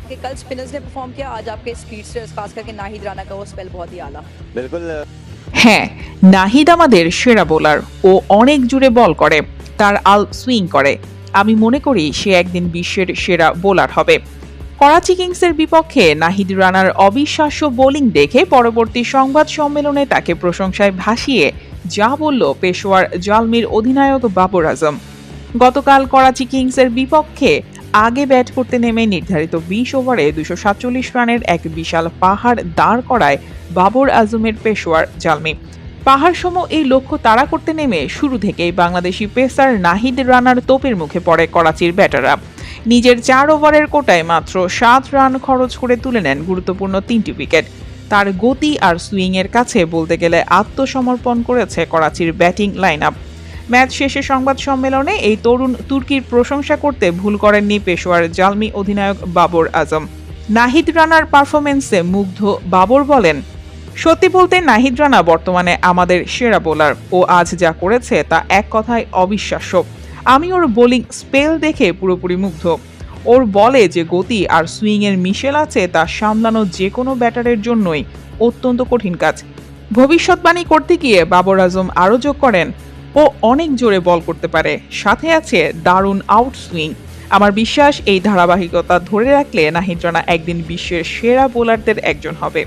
कि कल स्पिनर्स ने परफॉर्म किया, आज आपके स्पीडस्टर्स खास करके नाहिद राना का वो स्पेल बहुत ही आला। बिल्कुल। হ্যাঁ, নাহিদ আমাদের সেরা বোলার। ও অনেক জুড়ে বল করে, তার আল সুইং করে। আমি মনে করি সে একদিন বিশ্বের সেরা বোলার হবে। করাচি কিংসের বিপক্ষে নাহিদ রানার অবিশ্বাস্য বোলিং দেখে পরবর্তী সংবাদ সম্মেলনে তাকে প্রশংসায় ভাসিয়ে যা বলল পেশোয়ার জালমির অধিনায়ক বাবর আজম। গতকাল করাচি কিংসের বিপক্ষে আগে ব্যাট করতে নেমে নির্ধারিত ২০ ওভারে ২৪৭ রানের এক বিশাল পাহাড় দাঁড় করায় বাবর আজমের পেশোয়ার জালমি। পাহাড় সম এই লক্ষ্য তাড়া করতে নেমে শুরু থেকেই বাংলাদেশি পেসার নাহিদ রানার তোপের মুখে পড়ে করাচির ব্যাটাররা। নিজের ৪ ওভারের কোটায় মাত্র ৭ রান খরচ করে তুলে নেন গুরুত্বপূর্ণ ৩টি উইকেট। তার গতি আর সুইং এর কাছে বলতে গেলে আত্মসমর্পণ করেছে করাচির ব্যাটিং লাইন আপ। ম্যাচ শেষে সংবাদ সম্মেলনে এই তরুণ তুর্কির প্রশংসা করতে ভুল করেননি পেশোয়ার জালমি অধিনায়ক বাবর আজম। নাহিদ রানার পারফরমেন্সে মুগ্ধ বাবর বলেন, সত্যি বলতে নাহিদ রানা বর্তমানে আমাদের সেরা বোলার। ও আজ যা করেছে তা এক কথায় অবিশ্বাস্য। আমি ওর বোলিং স্পেল দেখে পুরোপুরি মুগ্ধ। ওর বলে যে গতি আর সুইং এর মিশেল আছে তা সামলানো যে কোনো ব্যাটারের জন্যই অত্যন্ত কঠিন কাজ। ভবিষ্যৎবাণী করতে গিয়ে বাবর আজম আরও যোগ করেন, ও অনেক জোরে বল করতে পারে, সাথে আছে দারুণ আউট সুইং। আমার বিশ্বাস এই ধারাবাহিকতা ধরে রাখলে নাহিদ রানা একদিন বিশ্বের সেরা বোলারদের একজন হবে।